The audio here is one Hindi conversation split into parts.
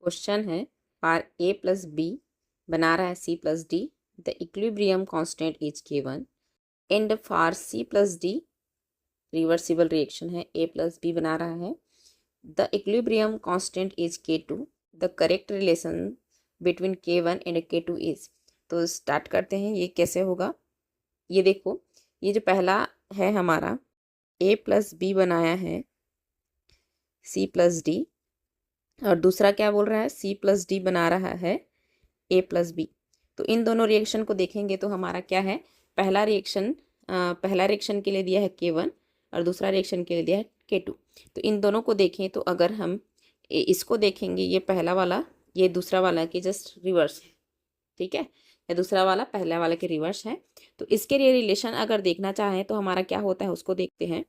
क्वेश्चन है फॉर a प्लस बी बना रहा है c plus D, the equilibrium constant is given and for c plus D reversible reaction है, a प्लस बी बना रहा है, the equilibrium constant is k2, the correct relation between k1 and k2 is. तो स्टार्ट करते हैं, ये कैसे होगा। ये देखो, ये जो पहला है हमारा a प्लस बी बनाया है c प्लस डी, और दूसरा क्या बोल रहा है c प्लस डी बना रहा है a प्लस बी। तो इन दोनों रिएक्शन को देखेंगे तो हमारा क्या है, पहला रिएक्शन के लिए दिया है k1 और दूसरा रिएक्शन के लिए दिया है k2। तो इन दोनों को देखें तो अगर हम इसको देखेंगे, ये पहला वाला ये दूसरा वाला के जस्ट रिवर्स है, ठीक है, या दूसरा वाला पहला वाला के रिवर्स है। तो इसके लिए रिलेशन अगर देखना चाहें तो हमारा क्या होता है उसको देखते हैं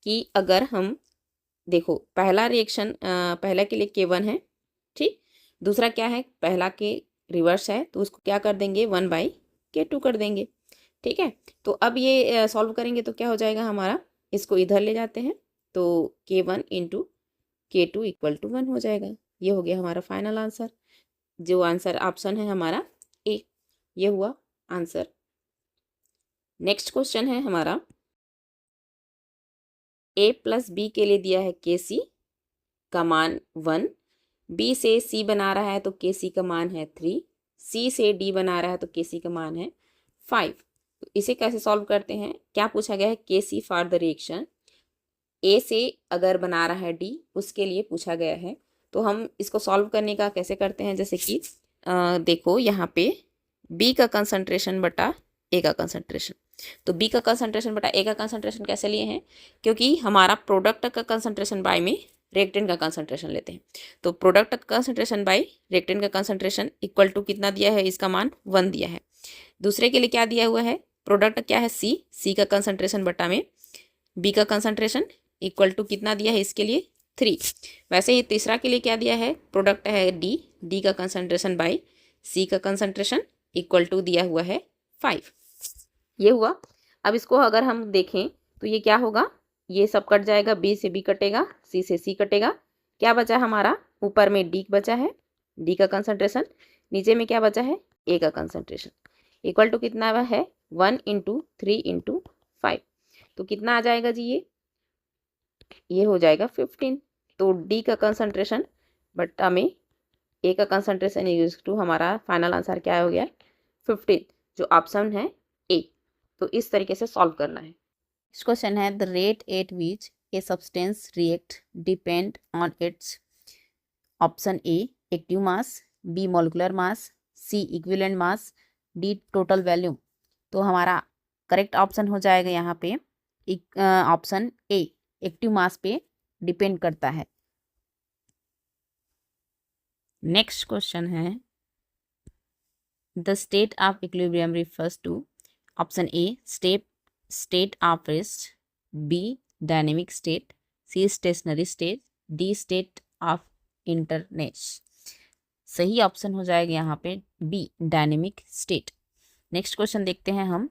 कि अगर हम देखो पहला रिएक्शन पहला के लिए k1 है, ठीक, दूसरा क्या है पहला के रिवर्स है, तो उसको क्या कर देंगे 1/k2 कर देंगे, ठीक है। तो अब ये सॉल्व करेंगे तो क्या हो जाएगा हमारा, इसको इधर ले जाते हैं तो k1 into k2 equal to 1 हो जाएगा। ये हो गया हमारा फाइनल आंसर। जो आंसर ऑप्शन है हमारा ए, ये हुआ आंसर। नेक्स्ट क्वेश्चन है हमारा a प्लस बी के लिए दिया है kc का मान 1, b से c बना रहा है तो kc का मान है 3, c से d बना रहा है तो kc का मान है 5। तो इसे कैसे सॉल्व करते हैं, क्या पूछा गया है kc for the reaction a से अगर बना रहा है d उसके लिए पूछा गया है। तो हम इसको सॉल्व करने का कैसे करते हैं, जैसे कि देखो यहाँ पे b का कंसंट्रेशन बटा a का कंसंट्रेशन, तो b का कंसंट्रेशन बटा a का कंसंट्रेशन कैसे लिए हैं, क्योंकि हमारा प्रोडक्ट का कंसंट्रेशन बाय में रिएक्टेंट का कंसंट्रेशन लेते हैं। तो प्रोडक्ट का कंसंट्रेशन बाय रिएक्टेंट का कंसंट्रेशन इक्वल टू कितना दिया है, इसका मान 1 दिया है। दूसरे के लिए क्या दिया हुआ है, प्रोडक्ट क्या है c का कंसंट्रेशन बटा में b का कंसंट्रेशन इक्वल टू कितना दिया है इसके लिए 3। वैसे ही तीसरा के लिए क्या दिया है, प्रोडक्ट है d का कंसंट्रेशन बाय c का कंसंट्रेशन इक्वल टू दिया हुआ है 5। ये हुआ। अब इसको अगर हम देखें तो ये क्या होगा, ये सब कट जाएगा, b से b कटेगा, c से c कटेगा, क्या बचा हमारा, ऊपर में d बचा है, d का कंसंट्रेशन, नीचे में क्या बचा है a का कंसंट्रेशन, इक्वल टू कितना है 1 इंटू 3 इंटू 5। तो कितना आ जाएगा जी, ये हो जाएगा 15। तो d का कंसंट्रेशन बटा में a का कंसंट्रेशन यूज टू हमारा फाइनल आंसर क्या हो गया 15, जो ऑप्शन है ए। तो इस तरीके से सॉल्व करना है। इस क्वेश्चन है the rate at which a substance react depend on its option A active mass, B molecular mass, C equivalent mass, D total volume. तो हमारा करेक्ट ऑप्शन हो जाएगा यहाँ पे ऑप्शन ए, एक्टिव मास पे डिपेंड करता है। नेक्स्ट क्वेश्चन है the state of equilibrium refers to option A state of rest, B dynamic state, C stationary state, D state of inertness. सही ऑप्शन हो जाएगा यहाँ पे B dynamic state. Next question देखते हैं हम,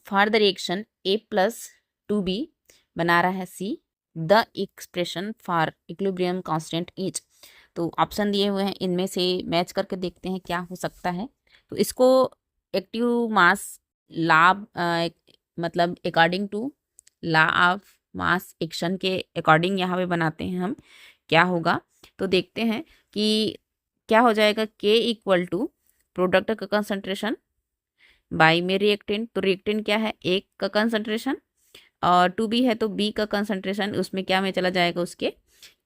for the reaction a plus 2b बना रहा है c, the expression for equilibrium constant is. तो ऑप्शन दिए हुए हैं, इनमें से मैच करके देखते हैं क्या हो सकता है। तो इसको एक्टिव मास लाभ मतलब according to law of mass action के अकॉर्डिंग यहाँ पे बनाते हैं हम, क्या होगा। तो देखते हैं कि क्या हो जाएगा, k इक्वल टू प्रोडक्ट का कंसंट्रेशन बाई में रिएक्टेंट, तो रिएक्टेंट क्या है एक का कंसंट्रेशन, और 2b है तो b का कंसंट्रेशन उसमें क्या में चला जाएगा, उसके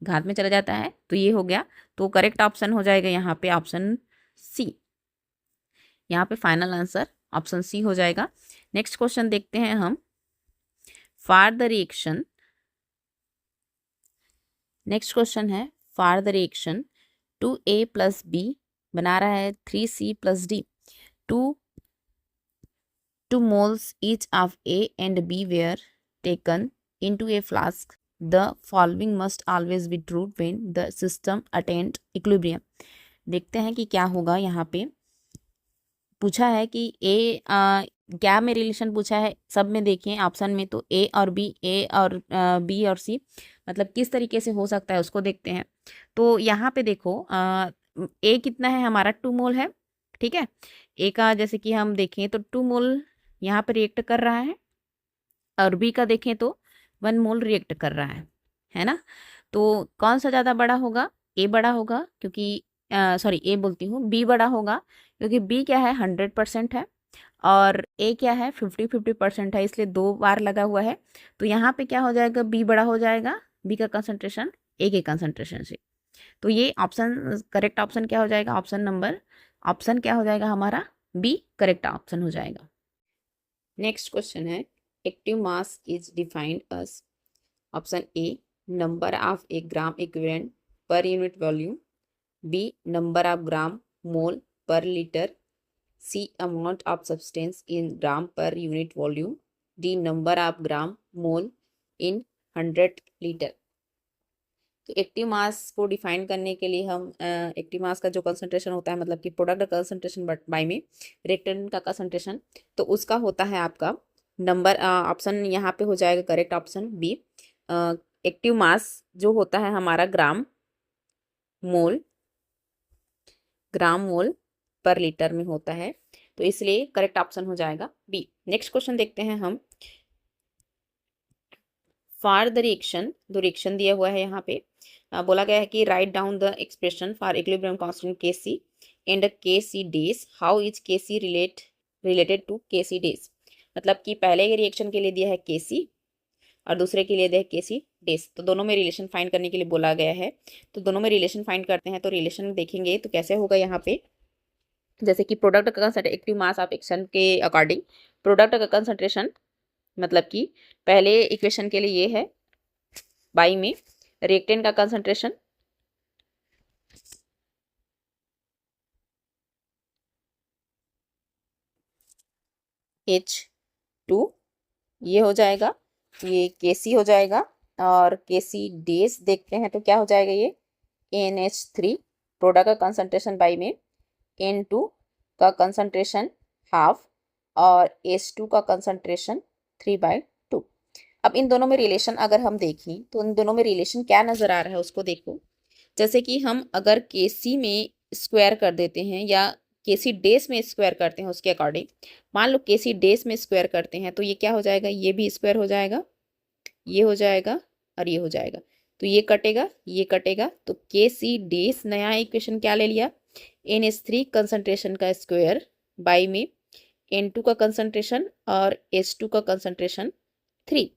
घात में चला जाता है। तो ये हो गया। तो करेक्ट ऑप्शन हो जाएगा यहाँ पे ऑप्शन सी। यहाँ पे फाइनल आंसर ऑप्शन सी हो जाएगा। नेक्स्ट क्वेश्चन देखते हैं हम, for the reaction, next question है for the reaction 2a plus B बना रहा है 3c plus D, 2 moles each of A and B were taken into a flask. The following must always be true when the system attained equilibrium. देखते हैं कि क्या होगा। यहाँ पे पूछा है कि क्या में रिलेशन पूछा है सब में देखें ऑप्शन में, तो ए और बी और सी मतलब किस तरीके से हो सकता है उसको देखते हैं। तो यहाँ पे देखो ए कितना है हमारा 2 मोल है, ठीक है। ए का जैसे कि हम देखें तो 2 मोल यहाँ पे रिएक्ट कर रहा है, और बी का देखें तो 1 मोल रिएक्ट कर रहा है ना। तो कौन सा ज़्यादा बड़ा होगा, ए बड़ा होगा क्योंकि सॉरी ए बोलती हूँ, बी बड़ा होगा क्योंकि बी क्या है 100% है और ए क्या है 50-50% है, इसलिए 2 बार लगा हुआ है। तो यहाँ पे क्या हो जाएगा, बी बड़ा हो जाएगा, बी का कंसंट्रेशन ए के कंसंट्रेशन से। तो ये ऑप्शन करेक्ट ऑप्शन क्या हो जाएगा, ऑप्शन क्या हो जाएगा हमारा बी करेक्ट ऑप्शन हो जाएगा। नेक्स्ट क्वेश्चन है active mass is defined as option A number of a gram equivalent per unit volume, B number of gram mole per litre, C amount of substance in gram per unit volume, D number of gram mole in 100 litre. तो एक्टिव मास को डिफाइन करने के लिए हम एक्टिव मास का जो कंसंट्रेशन होता है मतलब कि प्रोडक्ट कंसंट्रेशन बाय में रिएक्टेंट का कंसंट्रेशन, तो उसका होता है आपका नंबर, ऑप्शन यहाँ पे हो जाएगा correct option B. Active mass जो होता है हमारा ग्राम मोल पर लीटर में होता है, तो इसलिए करेक्ट ऑप्शन हो जाएगा बी। नेक्स्ट क्वेश्चन देखते हैं हम। फॉर द रिएक्शन दिया हुआ है यहाँ पे, बोला गया है कि right down the expression for equilibrium constant के सी एंड के सी डेज, हाउ इज के सी रिलेटेड टू के सी डेज। मतलब कि पहले के रिएक्शन के लिए दिया है के सी और दूसरे के लिए दिया है के सी डेज, तो दोनों में रिलेशन फाइंड करने के लिए बोला गया है। तो दोनों में रिलेशन फाइंड करते हैं, तो रिलेशन देखेंगे तो कैसे होगा यहाँ पे, जैसे कि प्रोडक्ट का concentration active mass of action के अकॉर्डिंग प्रोडक्ट का कंसंट्रेशन, मतलब कि पहले इक्वेशन के लिए ये है बाई में रिएक्टेंट का कंसंट्रेशन H2 ये हो जाएगा, ये Kc हो जाएगा, और Kc डेज देखते हैं तो क्या हो जाएगा ये NH3 प्रोडक्ट का कंसंट्रेशन बाई में N2 का कंसंट्रेशन हाफ और H2 का कंसंट्रेशन 3/2। अब इन दोनों में रिलेशन अगर हम देखें तो इन दोनों में रिलेशन क्या नज़र आ रहा है उसको देखो। जैसे कि हम अगर Kc में स्क्वायर कर देते हैं या Kc डेज में स्क्वायर करते हैं उसके अकॉर्डिंग, मान लो Kc डेज में स्क्वायर करते हैं तो ये क्या हो जाएगा, ये भी स्क्वायर हो जाएगा, ये हो जाएगा और ये हो जाएगा, तो ये कटेगा तो Kc डेज नया इक्वेशन क्या ले लिया, NH3 कंसंट्रेशन का स्क्वायर बाई में N2 का कंसंट्रेशन और H2 का कंसंट्रेशन 3।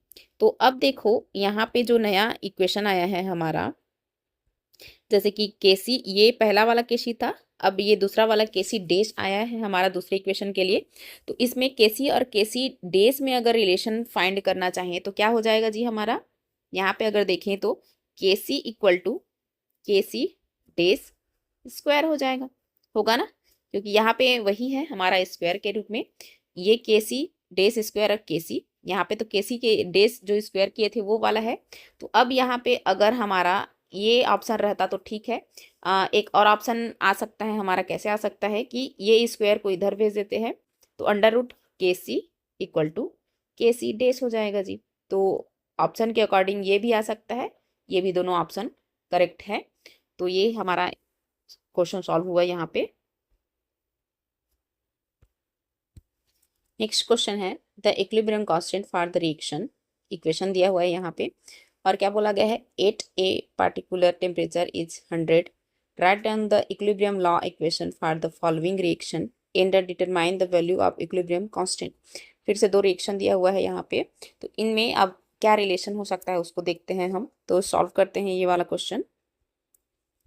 तो अब देखो यहाँ पे जो नया इक्वेशन आया है हमारा, जैसे कि Kc ये पहला वाला Kc था, अब ये दूसरा वाला Kc डेश आया है हमारा दूसरे इक्वेशन के लिए। तो इसमें Kc और Kc डेश में अगर रिलेशन फाइंड करना चाहें तो क्या हो जाएगा जी हमारा, यहाँ पे अगर देखें तो Kc equal to Kc dash square हो जाएगा, होगा ना, क्योंकि यहाँ पे वही है हमारा स्क्वायर के रूप में, ये Kc डेश स्क्वायर और Kc, यहाँ पे तो Kc के डेश जो स्क्वायर किए थे वो वाला है। तो अब यहाँ पे अगर हमारा ये ऑप्शन रहता तो ठीक है, एक और ऑप्शन आ सकता है हमारा, कैसे आ सकता है कि ये स्क्वायर को इधर भेज देते हैं तो √Kc equal to Kc dash हो जाएगा जी। तो ऑप्शन के अकॉर्डिंग ये भी आ सकता है, ये भी दोनों ऑप्शन करेक्ट है। तो ये हमारा क्वेश्चन सॉल्व हुआ यहाँ पे। नेक्स्ट क्वेश्चन है the equilibrium constant for the reaction, equation दिया हुआ है यहाँ पे और क्या बोला गया है, at a particular temperature is 100, write down the equilibrium law equation for the following reaction and determine the value of equilibrium constant. फिर से 2 रिएक्शन दिया हुआ है यहाँ पे, तो इनमें अब क्या रिलेशन हो सकता है उसको देखते हैं हम। तो सॉल्व करते हैं ये वाला क्वेश्चन।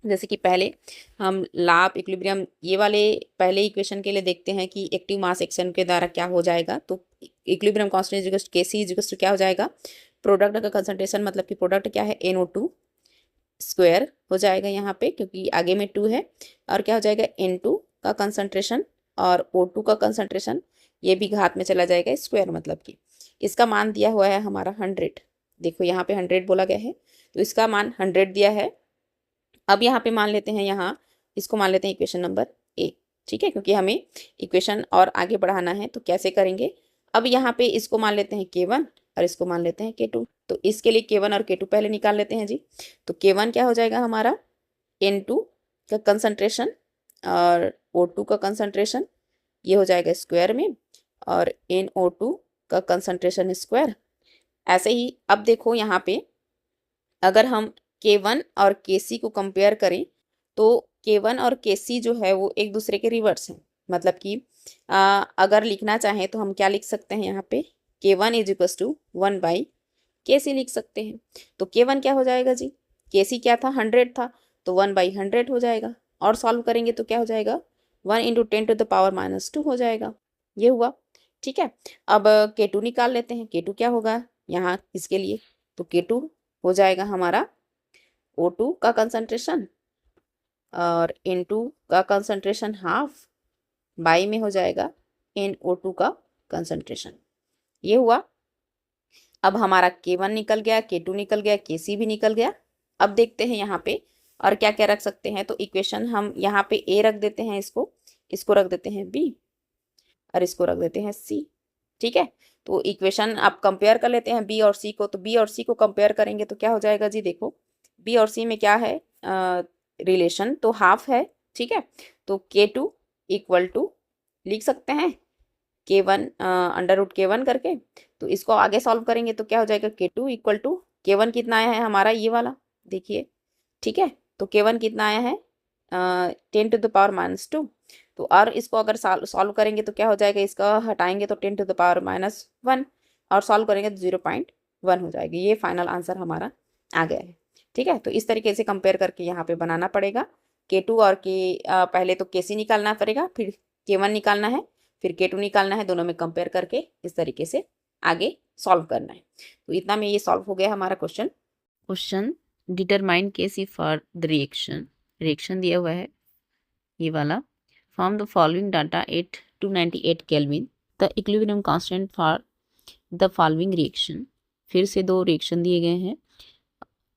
जैसे कि पहले हम लॉ ऑफ इक्विलिब्रियम ये वाले पहले इक्वेशन के लिए देखते हैं कि एक्टिव मास एक्शन के द्वारा क्या हो जाएगा। तो equilibrium constant equals to Kc equals to क्या हो जाएगा, प्रोडक्ट का कंसंट्रेशन मतलब कि प्रोडक्ट क्या है NO2 स्क्वायर हो जाएगा यहाँ पे क्योंकि आगे में 2 है, और क्या हो जाएगा N2 का कंसंट्रेशन और O2 का कंसंट्रेशन, ये भी घात में चला जाएगा स्क्वायर, मतलब कि इसका मान दिया हुआ है हमारा 100। देखो यहाँ पे 100 बोला गया है तो इसका मान 100 दिया है। अब यहाँ पे मान लेते हैं, यहाँ इसको मान लेते हैं इक्वेशन नंबर ए। ठीक है, क्योंकि हमें इक्वेशन और आगे बढ़ाना है। तो कैसे करेंगे, अब यहाँ पे इसको मान लेते हैं K1 और इसको मान लेते हैं K2। तो इसके लिए K1 और K2 पहले निकाल लेते हैं जी। तो K1 क्या हो जाएगा हमारा, N2 का कंसंट्रेशन और O2 का कंसंट्रेशन, ये हो जाएगा स्क्वायर में, और NO2 का कंसंट्रेशन स्क्वायर। ऐसे ही अब देखो यहाँ पे अगर हम K1 और Kc को कंपेयर करें तो K1 और Kc जो है वो एक दूसरे के रिवर्स हैं। मतलब कि अगर लिखना चाहें तो हम क्या लिख सकते हैं, यहाँ पे K1 is equal to 1/Kc लिख सकते हैं। तो K1 क्या हो जाएगा जी, Kc क्या था, 100 था, तो 1/100 हो जाएगा। और सॉल्व करेंगे तो क्या हो जाएगा, 1 × 10⁻⁻² हो जाएगा। ये हुआ, ठीक है। अब K2 निकाल लेते हैं। K2 क्या होगा यहाँ इसके लिए, तो K2 हो जाएगा हमारा O2 का कंसंट्रेशन और N2 का कंसंट्रेशन हाफ बाई में हो जाएगा NO2 का कंसंट्रेशन। ये हुआ। अब हमारा K1 निकल गया, K2 निकल गया, Kc भी निकल गया। अब देखते हैं यहाँ पे और क्या क्या रख सकते हैं। तो इक्वेशन हम यहाँ पे A रख देते हैं, इसको रख देते हैं B और इसको रख देते हैं C। ठीक है, तो इक्वेशन आप कंपेयर कर लेते हैं B और C को। तो B और C को कंपेयर करेंगे तो क्या हो जाएगा जी, देखो B और C में क्या है रिलेशन, तो हाफ है। ठीक है, तो K2 इक्वल टू लिख सकते हैं K1 √K1 करके। तो इसको आगे सॉल्व करेंगे तो क्या हो जाएगा, K2 इक्वल टू K1 कितना आया है हमारा, ये वाला देखिए। ठीक है, तो K1 कितना आया है 10⁻⁻²। तो और इसको अगर सॉल्व करेंगे तो क्या हो जाएगा, इसका हटाएंगे तो 10⁻⁻1 और सॉल्व करेंगे तो 0.1 हो जाएगी। ये फाइनल आंसर हमारा आ गया है। ठीक है, तो इस तरीके से कंपेयर करके यहाँ पे बनाना पड़ेगा। K2 और पहले तो Kc निकालना पड़ेगा, फिर K1 निकालना है, फिर K2 निकालना है। दोनों में कंपेयर करके इस तरीके से आगे सॉल्व करना है। तो इतना में ये सॉल्व हो गया हमारा question determine Kc for the reaction दिया हुआ है ये वाला। From the following data 8 to 98 kelvin the equilibrium constant for the following reaction. फिर से दो रिएक्शन दिए गए हैं,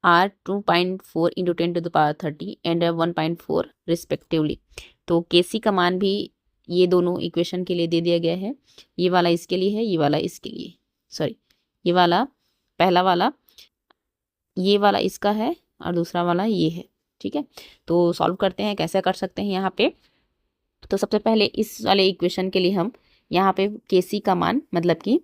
R 2.4 × 10⁻30 एंड 1.4 रिस्पेक्टिवली। तो Kc का मान भी ये दोनों इक्वेशन के लिए दे दिया गया है। ये वाला इसके लिए है, ये वाला इसके लिए, सॉरी ये वाला पहला वाला ये वाला इसका है और दूसरा वाला ये है। ठीक है, तो सॉल्व करते हैं, कैसे कर सकते हैं यहाँ पे। तो सबसे पहले इस वाले इक्वेशन के लिए हम यहाँ पे Kc का मान मतलब कि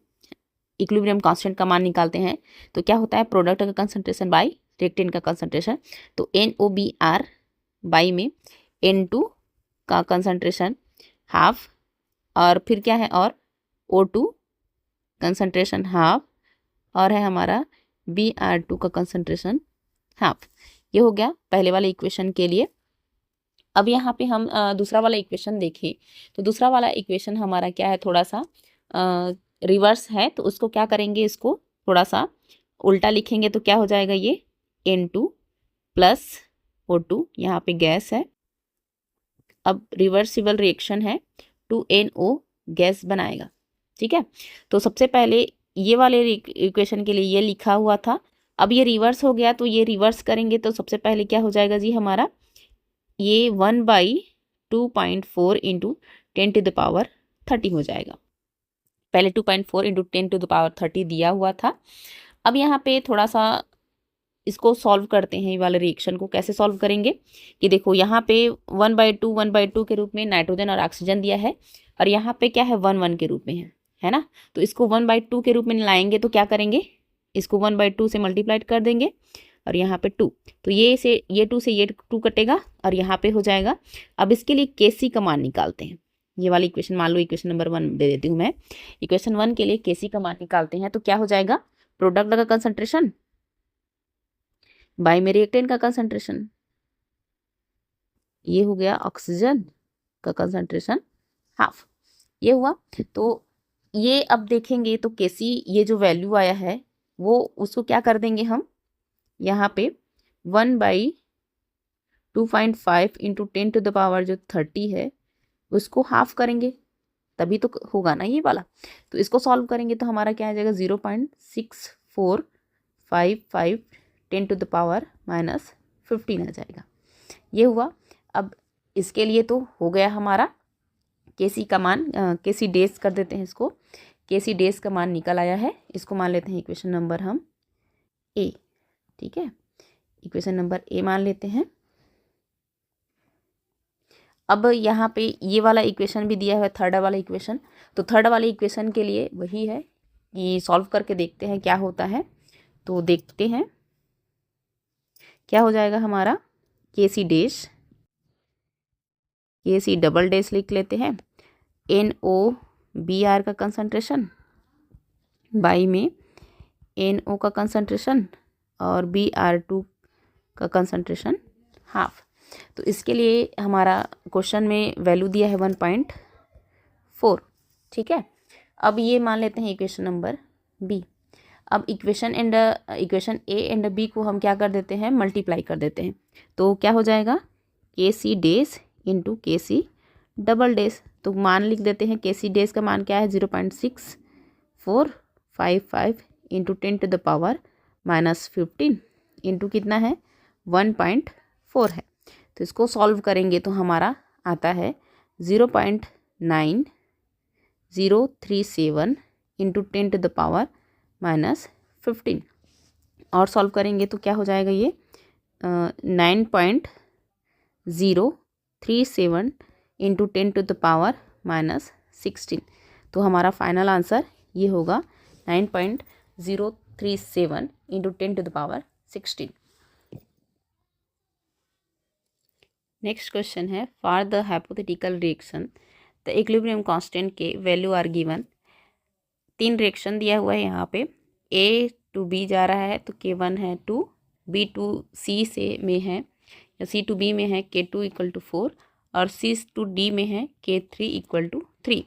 इक्विलिब्रियम कांस्टेंट का मान निकालते हैं। तो क्या होता है, प्रोडक्ट का कंसंट्रेशन बाई रिएक्टेंट का कंसंट्रेशन। तो NOBR बाई में N2 का कंसंट्रेशन हाफ, और फिर क्या है, और O2 कंसंट्रेशन हाफ, और है हमारा BR2 का कंसंट्रेशन हाफ। ये हो गया पहले वाले इक्वेशन के लिए। अब यहाँ पे हम दूसरा वाला इक्वेशन देखें तो दूसरा वाला इक्वेशन हमारा क्या है, थोड़ा सा रिवर्स है। तो उसको क्या करेंगे, इसको थोड़ा सा उल्टा लिखेंगे तो क्या हो जाएगा, ये N2 प्लस O2, यहाँ पे गैस है। अब रिवर्सिबल रिएक्शन है, 2NO गैस बनाएगा। ठीक है, तो सबसे पहले ये वाले इक्वेशन के लिए ये लिखा हुआ था, अब ये रिवर्स हो गया तो ये रिवर्स करेंगे। तो सबसे पहले क्या हो जाएगा जी हमारा, ये 1/2.4 × 10⁻30 हो जाएगा। पहले 2.4 × 10⁻30 दिया हुआ था। अब यहाँ पे थोड़ा सा इसको सॉल्व करते हैं। ये वाले रिएक्शन को कैसे सॉल्व करेंगे कि देखो यहाँ पे 1/2 के रूप में नाइट्रोजन और ऑक्सीजन दिया है, और यहाँ पे क्या है 1 के रूप में है ना। तो इसको 1/2 के रूप में लाएंगे तो क्या करेंगे, इसको 1/2 से मल्टीप्लाइड कर देंगे और यहाँ पे 2, तो ये 2 से ये 2 कटेगा और यहाँ पे हो जाएगा। अब इसके लिए Kc का मान निकालते हैं। ये वाली इक्वेशन मान लो इक्वेशन नंबर 1 दे देती हूँ मैं। इक्वेशन 1 के लिए Kc का मान निकालते हैं तो क्या हो जाएगा, प्रोडक्ट का कंसंट्रेशन बाई में रिएक्टेंट का कंसंट्रेशन, ये हो गया ऑक्सीजन का कंसंट्रेशन हाफ, ये हुआ। तो ये अब देखेंगे तो Kc ये जो वैल्यू आया है वो उसको क्या कर देंगे हम, यहाँ पे 1/2.5 × 10⁻30 है उसको हाफ करेंगे तभी तो होगा ना ये वाला। तो इसको सॉल्व करेंगे तो हमारा क्या आ जाएगा, 0.6455 10⁻⁻15 आ जाएगा। ये हुआ। अब इसके लिए तो हो गया हमारा Kc का मान Kc डेज कर देते हैं इसको, Kc डेज का मान निकल आया है, इसको मान लेते हैं इक्वेशन नंबर हम A। ठीक है, इक्वेशन नंबर A मान लेते हैं। अब यहाँ पे ये वाला इक्वेशन भी दिया हुआ है, थर्ड वाला इक्वेशन। तो थर्ड वाले इक्वेशन के लिए वही है कि सॉल्व करके देखते हैं क्या होता है। तो देखते हैं क्या हो जाएगा हमारा। Kc dash, Kc double dash लिख लेते हैं, NOBr का कंसंट्रेशन बाई में NO का कंसंट्रेशन और Br2 का कंसंट्रेशन हाफ। तो इसके लिए हमारा क्वेश्चन में वैल्यू दिया है 1.4। ठीक है, अब ये मान लेते हैं इक्वेशन नंबर बी। अब इक्वेशन ए एंड बी को हम क्या कर देते हैं, मल्टीप्लाई कर देते हैं। तो क्या हो जाएगा, Kc days into Kc double days. तो मान लिख देते हैं, Kc डेज का मान क्या है 0.6455 इंटू 10⁻⁻15 इंटू कितना है 1.4 है। तो इसको सॉल्व करेंगे तो हमारा आता है 0.9037 इंटू 10⁻⁻15 और सॉल्व करेंगे तो क्या हो जाएगा ये 9.037 इंटू 10⁻⁻16। तो हमारा फाइनल आंसर ये होगा 9.037 इंटू 10⁻16। नेक्स्ट क्वेश्चन है, for the hypothetical reaction the equilibrium constant के वैल्यू आर गिवन। 3 रिएक्शन दिया हुआ है यहाँ पे, A to B जा रहा है तो K1 है 2, B to C से में है या C to B में है K2 = 4 और C to D में है K3 = 3।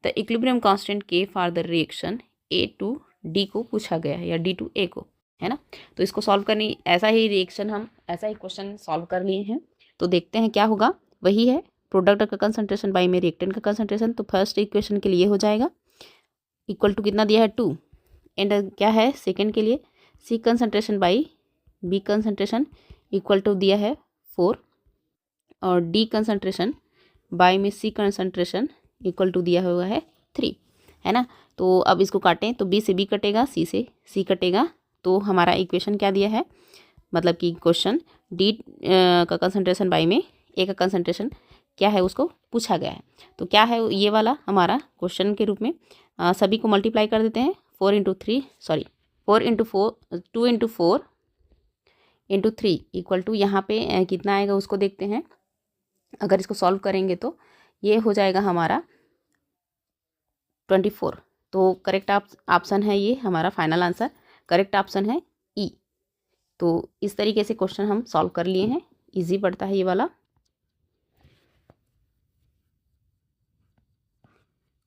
The equilibrium constant K for the reaction A to D को पूछा गया है या D to A को, है ना। तो इसको सॉल्व करनी, ऐसा ही रिएक्शन हम ऐसा ही क्वेश्चन सॉल्व कर लिए हैं। तो देखते हैं क्या होगा। वही है प्रोडक्ट का कंसंट्रेशन बाई में रिएक्टेंट का कंसंट्रेशन। तो फर्स्ट इक्वेशन के लिए हो जाएगा इक्वल टू कितना दिया है 2 एंड क्या है सेकंड के लिए C concentration by B concentration equal to दिया है 4 और D कंसंट्रेशन बाई में C कंसंट्रेशन इक्वल टू दिया हुआ है 3, है ना। तो अब इसको काटें तो B से B कटेगा, C से C कटेगा। तो हमारा इक्वेशन क्या दिया है, मतलब कि क्वेश्चन D का कंसंट्रेशन बाई में A का कंसंट्रेशन क्या है उसको पूछा गया है। तो क्या है ये वाला हमारा क्वेश्चन के रूप में सभी को मल्टीप्लाई कर देते हैं 4 × 4 × 3 इक्वल टू यहाँ पे कितना आएगा उसको देखते हैं। अगर इसको सॉल्व करेंगे तो ये हो जाएगा हमारा 24। तो करेक्ट ऑप्शन है ये हमारा फाइनल आंसर, करेक्ट ऑप्शन है ई। तो इस तरीके से क्वेश्चन हम सॉल्व कर लिए हैं, इजी पड़ता है ये वाला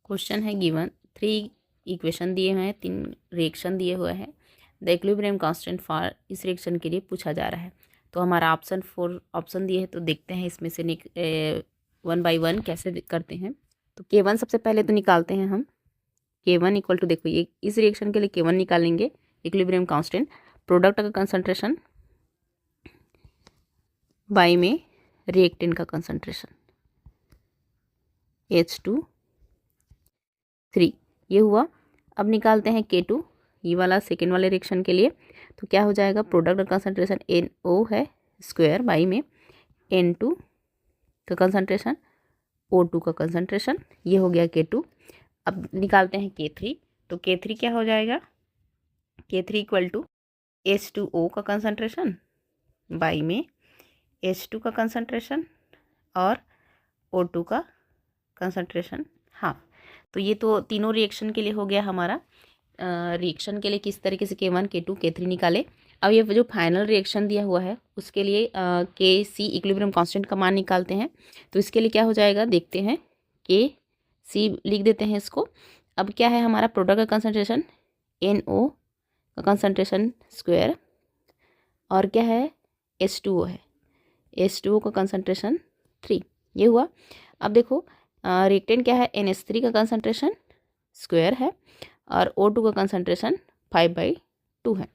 क्वेश्चन है। गिवन 3 इक्वेशन दिए हुए हैं, 3 रिएक्शन दिए हुए हैं। द इक्विलिब्रियम कांस्टेंट फॉर इस रिएक्शन के लिए पूछा जा रहा है। तो हमारा ऑप्शन 4 ऑप्शन दिए हैं, तो देखते हैं इसमें से 1 बाई 1 कैसे करते हैं। तो K1 सबसे पहले तो निकालते हैं हम। K1 इक्वल टू, देखो ये इस रिएक्शन के लिए K1 निकालेंगे, इक्विलिब्रियम कांस्टेंट प्रोडक्ट का कंसंट्रेशन बाई में रिएक्टेंट का कंसंट्रेशन H2 ये हुआ। अब निकालते हैं K2, ये वाला सेकेंड वाले रिएक्शन के लिए। तो क्या हो जाएगा, प्रोडक्ट का कंसंट्रेशन NO है स्क्वायर बाई में N2 का कंसंट्रेशन O2 का कंसंट्रेशन, ये हो गया K2। अब निकालते हैं K3, तो K3 क्या हो जाएगा, K3 इक्वल टू H2O का कंसंट्रेशन बाई में H2 का कंसंट्रेशन और O2 का कंसंट्रेशन हाफ। तो ये तो तीनों रिएक्शन के लिए हो गया हमारा। रिएक्शन के लिए किस तरीके से K1 K2 K3 निकाले। अब ये जो फाइनल रिएक्शन दिया हुआ है उसके लिए Kc इक्विलिब्रियम कांस्टेंट का मान निकालते हैं। तो इसके लिए क्या हो जाएगा देखते हैं, Kc लिख देते हैं इसको। अब क्या है हमारा प्रोडक्ट का कंसंट्रेशन NO का कंसंट्रेशन स्क्वायर और क्या है H2O है, H2O का कंसंट्रेशन 3, ये हुआ। अब देखो रिएक्टेंट क्या है NH3 का कंसंट्रेशन स्क्वायर है और O2 का कंसंट्रेशन 5/2 है।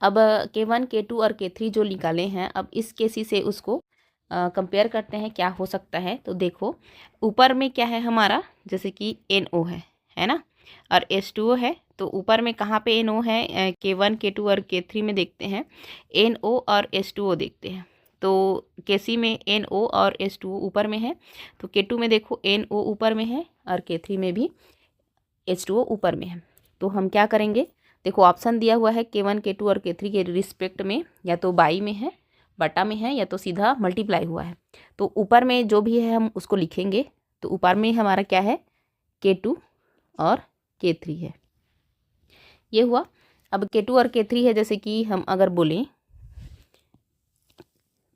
अब K1 K2 और K3 जो निकाले हैं, अब इस Kc से उसको कंपेयर करते हैं क्या हो सकता है। तो देखो ऊपर में क्या है हमारा, जैसे कि NO है ना, और H2O है। तो ऊपर में कहाँ पे NO है, K1 K2 और K3 में देखते हैं NO और H2O देखते हैं। तो Kc में NO और H2O ऊपर में है, तो K2 में देखो NO ऊपर में है और K3 में भी H2O ऊपर में है। तो हम क्या करेंगे, देखो ऑप्शन दिया हुआ है K1 K2 और K3 के रिस्पेक्ट में, या तो बाई में है, बटा में है, या तो सीधा मल्टीप्लाई हुआ है। तो ऊपर में जो भी है हम उसको लिखेंगे। तो ऊपर में हमारा क्या है, K2 और K3 है, ये हुआ। अब K2 और K3 है, जैसे कि हम अगर बोलें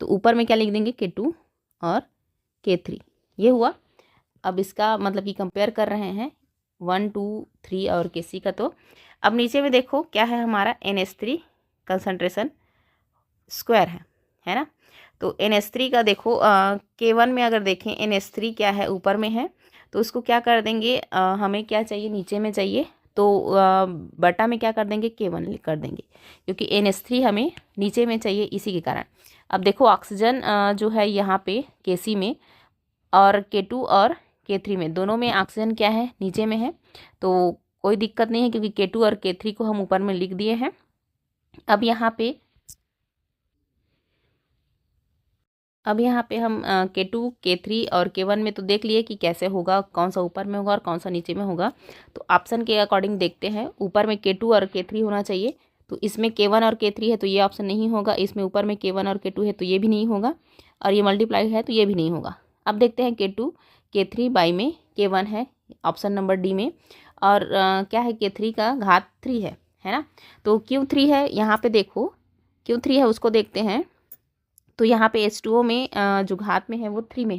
तो ऊपर में क्या लिख देंगे, K2 और K3, ये हुआ। अब इसका मतलब कि कंपेयर कर रहे हैं 1 2 3 और Kc का। तो अब नीचे में देखो क्या है हमारा, NH3 कंसंट्रेशन स्क्वायर है ना। तो NH3 का देखो K1 में अगर देखें NH3 क्या है, ऊपर में है, तो उसको क्या कर देंगे, हमें क्या चाहिए, नीचे में चाहिए, तो बटा में क्या कर देंगे, K1 कर देंगे, क्योंकि NH3 हमें नीचे में चाहिए, इसी के कारण। अब देखो ऑक्सीजन जो है यहाँ पे Kc में, और K2 और K3 में, दोनों में ऑक्सीजन क्या है, नीचे में है। तो कोई दिक्कत नहीं है, क्योंकि K2 और K3 को हम ऊपर में लिख दिए हैं। अब यहाँ पे हम K2 K3 और K1 में तो देख लिए कि कैसे होगा, कौन सा ऊपर में होगा और कौन सा नीचे में होगा। तो ऑप्शन के अकॉर्डिंग देखते हैं, ऊपर में K2 और K3 होना चाहिए, तो इसमें K1 और K3 है तो ये ऑप्शन नहीं होगा। इसमें ऊपर में K1 और K2 है तो ये भी नहीं होगा, और ये मल्टीप्लाई है तो ये भी नहीं होगा। अब देखते हैं K2 K3 बाई में K1 है, ऑप्शन नंबर डी में, और क्या है, K3 का घात 3 है ना। तो Q3 है, यहाँ पे देखो Q3 है उसको देखते हैं। तो यहाँ पे H2O में जो घात में है वो 3 में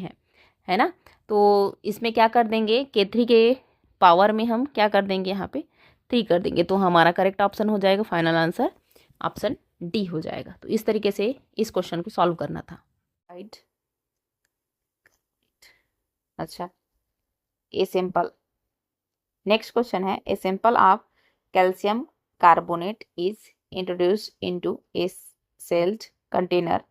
है ना। तो इसमें क्या कर देंगे, K3 के पावर में हम क्या कर देंगे, यहाँ पे 3 कर देंगे। तो हमारा करेक्ट ऑप्शन हो जाएगा, फाइनल आंसर ऑप्शन डी हो जाएगा। तो इस तरीके से इस क्वेश्चन को सॉल्व करना था, राइट। अच्छा, ए सिंपल। नेक्स्ट क्वेश्चन है, a simple of calcium carbonate is introduced into A sailed container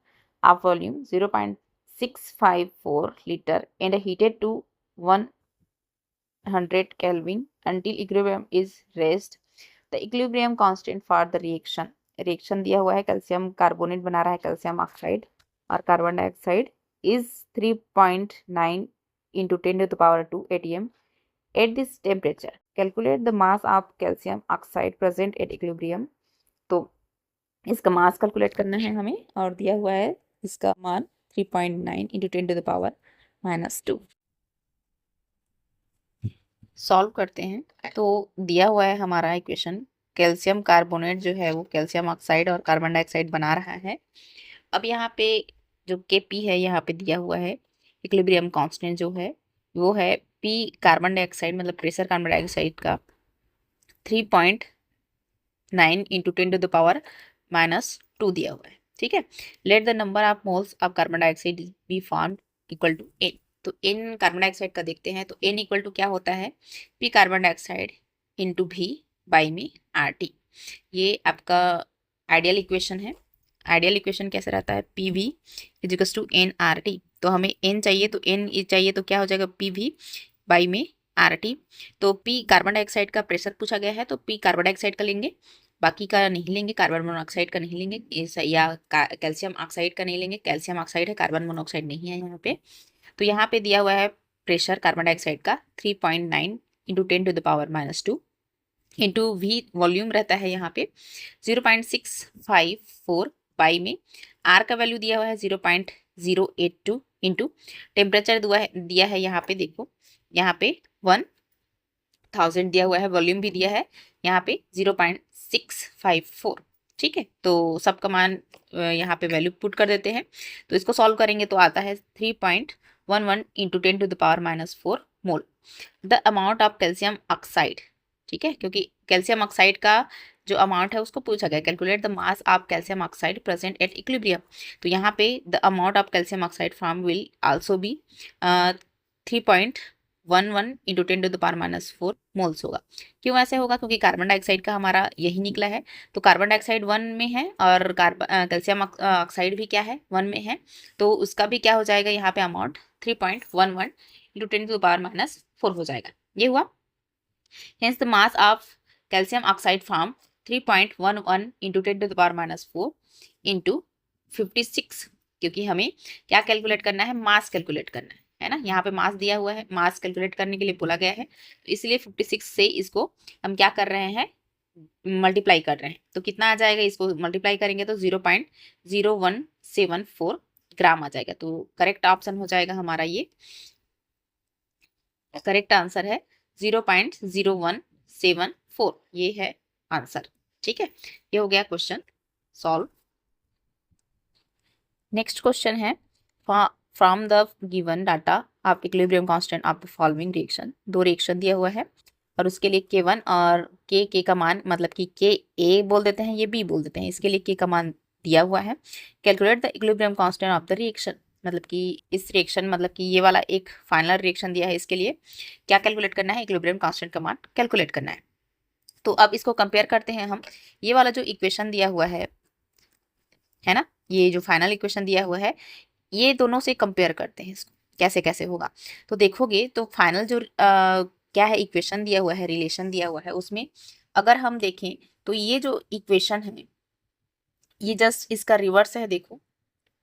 of volume 0.654 liter and heated to 100 Kelvin until equilibrium is raised. The equilibrium constant for the reaction दिया हुआ है, कैल्शियम कार्बोनेट बना रहा है कैल्शियम ऑक्साइड और carbon dioxide, is 3.9 into 10 to the power 2 atm at this temperature. Calculate the mass of calcium oxide present at equilibrium. तो इसका मास कैलकुलेट करना है हमें, और दिया हुआ है इसका मान 3.9 into 10 to the power -2। Solve करते हैं। तो दिया हुआ है हमारा इक्वेशन, कैल्शियम कार्बोनेट जो है वो कैल्शियम ऑक्साइड और कार्बन डाइऑक्साइड बना रहा है। अब यहाँ पे जो Kp है यहाँ पे दिया हुआ है, इक्विलिब्रियम कांस्टेंट जो है वो है P कार्बन डाइऑक्साइड, मतलब प्रेशर कार्बन डाइऑक्साइड का 3.9 into 10 to the power -2 दिया हुआ है, ठीक है। Let the number of moles of carbon dioxide be formed equal to N। तो N कार्बन डाइऑक्साइड का देखते हैं। तो N इक्वल टू क्या होता है, P carbon dioxide into V by में RT। ये आपका आइडियल इक्वेशन है। आइडियल इक्वेशन कैसे रहता है, PV इजिकल्स टू NRT। तो हमें N चाहिए, तो N चाहिए तो क्या हो जाएगा, PV बाई में RT। तो P कार्बन डाइऑक्साइड का प्रेशर पूछा गया है, तो P कार्बन डाइऑक्साइड का लेंगे, बाकी का नहीं लेंगे, कार्बन मोनोऑक्साइड का नहीं लेंगे, या कैल्शियम ऑक्साइड का नहीं लेंगे। कैल्शियम ऑक्साइड है, कार्बन मोनोऑक्साइड नहीं है यहाँ पे। तो यहाँ पे दिया हुआ है प्रेशर कार्बन डाइऑक्साइड का 3.9 into 10 to the power -2 into V volume रहता है यहाँ पे 0.654 बाई में, R का वैल्यू दिया हुआ है 0.082 इंटू टेम्परेचर दिया है यहाँ पे, देखो यहाँ पे 1000 दिया हुआ है, वॉल्यूम भी दिया है यहाँ पे 0.654, ठीक है। तो सबका मान यहाँ पे वैल्यू पुट कर देते हैं। तो इसको सॉल्व करेंगे तो आता है 3.11 into 10 to the power -4 mole. The amount of calcium oxide, ठीक है, क्योंकि कैल्शियम ऑक्साइड का जो अमाउंट है उसको पूछा गया। Calculate the mass of calcium oxide present at equilibrium. तो यहाँ पे the amount of calcium oxide from will also be 3.11 1 × 10⁻⁴ moles होगा। क्यों ऐसे होगा? क्योंकि कार्बन डाइऑक्साइड का हमारा यही निकला है, तो कार्बन डाइऑक्साइड 1 में है और कैल्शियम ऑक्साइड भी क्या है 1 में है, तो उसका भी क्या हो जाएगा यहाँ पे अमाउंट 3.11 × 10⁻⁴ हो जाएगा। ये हुआ। Hence the mass of calcium oxide form 3.11 × 10⁻⁴ into 56, क्योंकि हमें क्या कैलकुलेट करना है? मास कैलकुलेट करना है ना। यहाँ पे मास दिया हुआ है, मास कैलकुलेट करने के लिए बोला गया है, तो इसलिए 56 से इसको हम क्या कर रहे हैं? मल्टीप्लाई कर रहे हैं। तो कितना आ जाएगा? इसको मल्टीप्लाई करेंगे तो 0.0174 ग्राम आ जाएगा। तो करेक्ट ऑप्शन हो जाएगा हमारा, ये करेक्ट आंसर है 0.0174, ये है आंसर। ठीक है, ये हो गया क्वेश्चन सॉल्व। नेक्स्ट क्वेश्चन है from the given data of equilibrium constant of the following reaction. दो रिएक्शन दिया हुआ है और उसके लिए K1 और K का मान, मतलब कि K A बोल देते हैं, ये B बोल देते हैं, इसके लिए K का मान दिया हुआ है। Calculate the equilibrium constant of the reaction, मतलब कि इस रिएक्शन, मतलब कि ये वाला एक फाइनल रिएक्शन दिया है, इसके लिए क्या कैलकुलेट करना है? इक्विलिब्रियम कांस्टेंट का मान कैलकुलेट करना है। तो अब इसको कंपेयर करते हैं हम। ये वाला जो इक्वेशन दिया हुआ है ना, ये जो फाइनल इक्वेशन दिया हुआ है, ये दोनों से कंपेयर करते हैं इसको कैसे कैसे होगा। तो देखोगे तो फाइनल जो क्या है इक्वेशन दिया हुआ है, रिलेशन दिया हुआ है, उसमें अगर हम देखें तो ये जो इक्वेशन है ये जस्ट इसका रिवर्स है, देखो,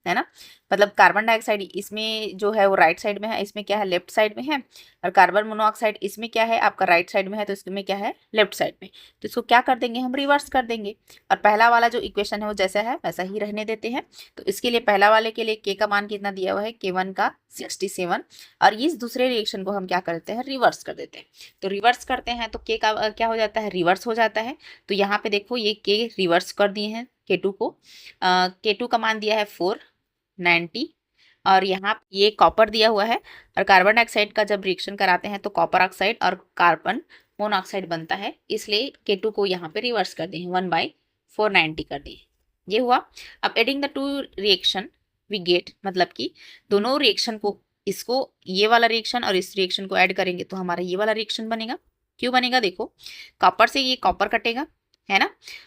है ना। मतलब कार्बन डाइऑक्साइड इसमें जो है वो राइट साइड में है, इसमें क्या है? लेफ्ट साइड में है। और कार्बन मोनोऑक्साइड इसमें क्या है? आपका राइट साइड में है, तो इसमें क्या है? लेफ्ट साइड में। तो इसको क्या कर देंगे? हम रिवर्स कर देंगे और पहला वाला जो इक्वेशन है वो जैसा है वैसा ही रहने देते हैं। तो इसके लिए पहला वाले के लिए K का मान कितना दिया हुआ है? K1 का 67, और इस दूसरे रिएक्शन को हम क्या करते हैं? रिवर्स कर देते हैं। तो रिवर्स करते हैं तो K का क्या हो जाता है? रिवर्स हो जाता है। तो यहाँ पे देखो ये K रिवर्स कर दिए हैं K2 को। K2 का मान दिया है 490, और यहाँ ये कॉपर दिया हुआ है। और कार्बन डाइऑक्साइड का जब रिएक्शन कराते हैं तो कॉपर ऑक्साइड और कार्बन मोनोऑक्साइड बनता है, इसलिए K2 को यहाँ पे रिवर्स कर दिए 1/490 कर दिए। ये हुआ। अब adding the two reaction we get, मतलब कि दोनों रिएक्शन को, इसको ये वाला रिएक्शन और इस रिएक्शन को ऐड करेंगे तो हमारा ये वाला रिएक्शन बनेगा। क्यों बनेगा? देखो, कॉपर से ये कॉपर कटेगा, है ना।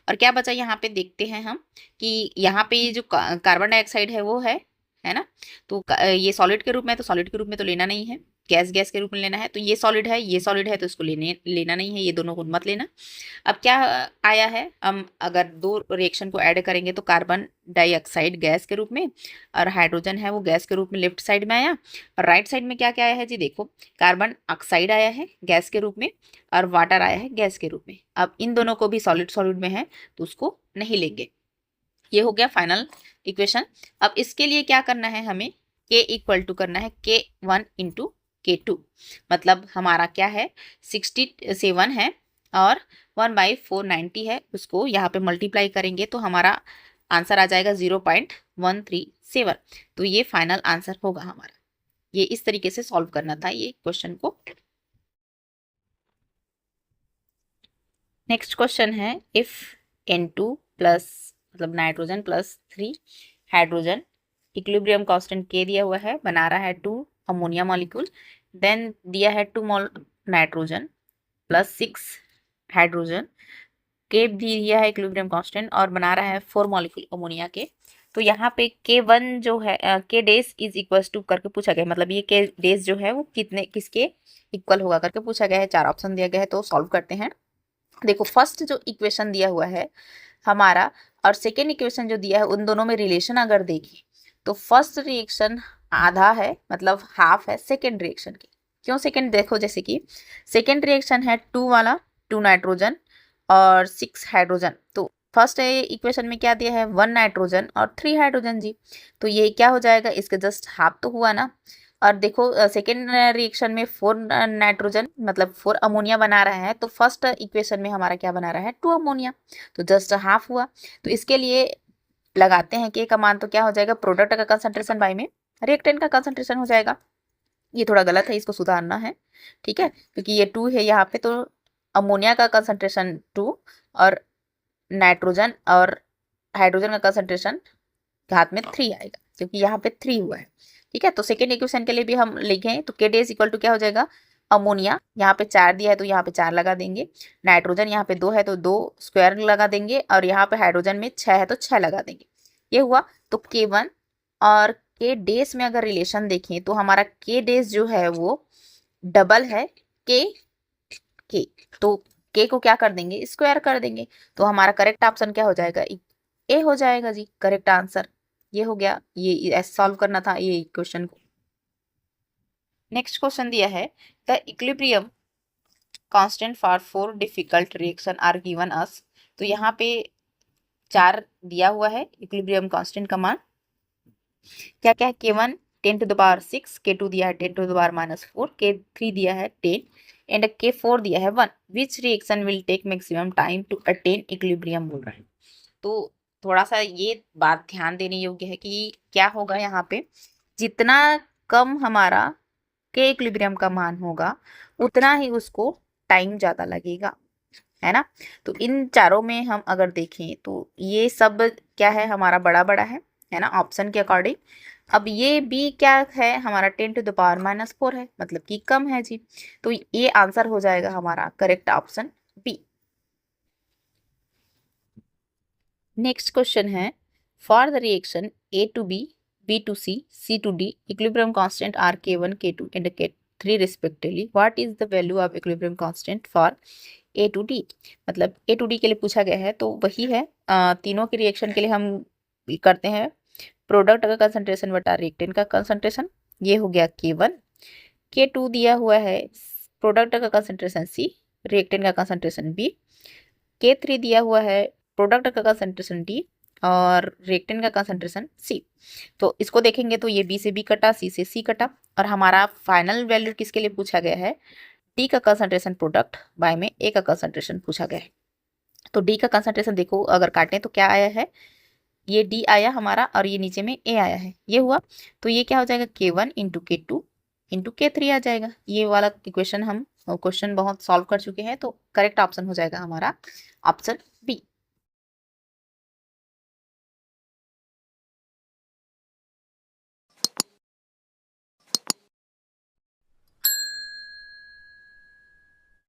और क्या बचा यहाँ पे? देखते हैं हम कि यहाँ पे ये जो कार्बन डाइऑक्साइड है वो है ना। तो ये सॉलिड के रूप में है, तो सॉलिड के रूप में तो लेना नहीं है, गैस गैस के रूप में लेना है। तो ये सॉलिड है, ये सॉलिड है, तो इसको लेना नहीं है, ये दोनों को मत लेना। अब क्या आया है? हम अगर दो रिएक्शन को ऐड करेंगे तो कार्बन डाइऑक्साइड गैस के रूप में और हाइड्रोजन है वो गैस के रूप में लेफ्ट साइड में आया। और राइट साइड में क्या क्या आया है जी? देखो, कार्बन ऑक्साइड आया है गैस के रूप में और वाटर आया है गैस के रूप में। अब इन दोनों को भी सॉलिड सॉलिड में है तो उसको नहीं लेंगे। ये हो गया फाइनल इक्वेशन। अब इसके लिए क्या करना है? हमें K इक्वल टू करना है K1 × K2, मतलब हमारा क्या है? 67 है और 1/490 है, उसको यहाँ पे मल्टीप्लाई करेंगे तो हमारा आंसर आ जाएगा 0.137। तो ये फाइनल आंसर होगा हमारा। ये इस तरीके से सॉल्व करना था ये क्वेश्चन को। नेक्स्ट क्वेश्चन है, इफ N2 प्लस, मतलब nitrogen plus 3 hydrogen, equilibrium constant K दिया हुआ है, बना रहा है 2 अमोनिया मॉलिक्यूल, देन दिया है 2 mole nitrogen plus 6 hydrogen, K भी दिया है इक्विलिब्रियम कांस्टेंट और बना रहा है 4 मॉलिक्यूल अमोनिया के। तो यहाँ पे K1 जो है K dash is equal to करके पूछा गया, मतलब ये K डेज जो है वो किसके इक्वल होगा करके पूछा गया है। 4 ऑप्शन दिया गया है, तो सॉल्व करते हैं। देखो, फर्स्ट जो इक्वेशन दिया हुआ है हमारा और सेकेंड इक्वेशन जो दिया है, उन दोनों में रिलेशन अगर देखें तो फर्स्ट रिएक्शन आधा है, मतलब हाफ है सेकेंड रिएक्शन की। क्यों सेकेंड? देखो, जैसे कि सेकेंड रिएक्शन है 2 वाला, 2 नाइट्रोजन और 6 हाइड्रोजन। तो फर्स्ट इक्वेशन में क्या दिया है? 1 नाइट्रोजन और 3 हाइड्रोजन जी। तो ये क्या हो जाएगा? इसके जस्ट हाफ तो हुआ ना। और देखो, सेकेंड रिएक्शन में 4 नाइट्रोजन, मतलब 4 अमोनिया बना रहा है, तो फर्स्ट इक्वेशन में हमारा क्या बना रहा है? 2 अमोनिया, तो जस्ट हाफ हुआ। तो इसके लिए लगाते हैं K का मान, तो क्या हो जाएगा? प्रोडक्ट का कंसंट्रेशन बाय में रिएक्टेंट का कंसंट्रेशन हो जाएगा। ये थोड़ा गलत है, इसको सुधारना है, ठीक है, क्योंकि ये 2 है यहाँ पे, तो अमोनिया का कंसंट्रेशन 2 और नाइट्रोजन और हाइड्रोजन का कंसंट्रेशन घात में 3 आएगा, क्योंकि यहाँ पे 3 हुआ है, ठीक है। तो सेकेंड इक्वेशन के लिए भी हम लिखें तो K डेज इक्वल टू क्या हो जाएगा? अमोनिया यहाँ पे 4 दिया है तो यहाँ पे 4 लगा देंगे, नाइट्रोजन यहाँ पे 2 है तो 2 स्क्वायर लगा देंगे, और यहाँ पे हाइड्रोजन में 6 है तो 6 लगा देंगे। ये हुआ। तो K1 और K डेज में अगर रिलेशन देखें तो हमारा K डेज जो है वो डबल है K। तो K को क्या कर देंगे, स्क्वायर कर देंगे। तो हमारा करेक्ट ऑप्शन क्या हो जाएगा, ए हो जाएगा जी करेक्ट आंसर। ये हो गया, ये ऐसे सॉल्व करना था ये क्वेश्चन को। नेक्स्ट क्वेश्चन दिया है the equilibrium constant for 4 difficult reaction are given us. तो यहाँ पे 4 दिया हुआ है इक्विलिब्रियम कांस्टेंट का मान। क्या क्या है, K1 10⁻6, K2 दिया है 10⁻⁻4, K3 दिया है 10 एंड K4 दिया है 1। Which reaction will take maximum time to attain equilibrium बोल रहा है। तो थोड़ा सा ये बात ध्यान देने योग्य है कि क्या होगा यहाँ पे, जितना कम हमारा के इक्विलिब्रियम का मान होगा उतना ही उसको टाइम ज़्यादा लगेगा, है ना। तो इन चारों में हम अगर देखें तो ये सब क्या है, हमारा बड़ा बड़ा है ना, ऑप्शन के अकॉर्डिंग। अब ये बी क्या है, हमारा 10⁻⁻4 है, मतलब कि कम है जी। तो ये आंसर हो जाएगा हमारा correct option B. Next question है for the reaction A to B, B to C, C to D, equilibrium constant are K1, K2 and K3 respectively. What is the value of equilibrium constant for A to D? मतलब A to D के लिए पूछा गया है, तो वही है तीनों के रिएक्शन के लिए हम करते हैं प्रोडक्ट का कंसंट्रेशन बटा रिएक्टेंट का कंसंट्रेशन। ये हो गया K1। K2 दिया हुआ है प्रोडक्ट का कंसंट्रेशन C, रिएक्टेंट का कंसंट्रेशन B। K3 दिया हुआ है प्रोडक्ट का कंसंट्रेशन D और रिएक्टेंट का कंसंट्रेशन C। तो इसको देखेंगे तो ये B से B कटा, C से C कटा, और हमारा फाइनल वैल्यू किसके लिए पूछा गया है, D का कंसंट्रेशन प्रोडक्ट बाय में A का कंसंट्रेशन पूछा गया है। तो D का कंसंट्रेशन देखो अगर काटें तो क्या आया है, ये D आया हमारा और ये नीचे में A आया है, ये हुआ। तो ये क्या हो जाएगा, K1 into K2 into K3 आ जाएगा। ये वाला इक्वेशन हम क्वेश्चन बहुत सॉल्व कर चुके हैं, तो करेक्ट ऑप्शन हो जाएगा हमारा ऑप्शन बी।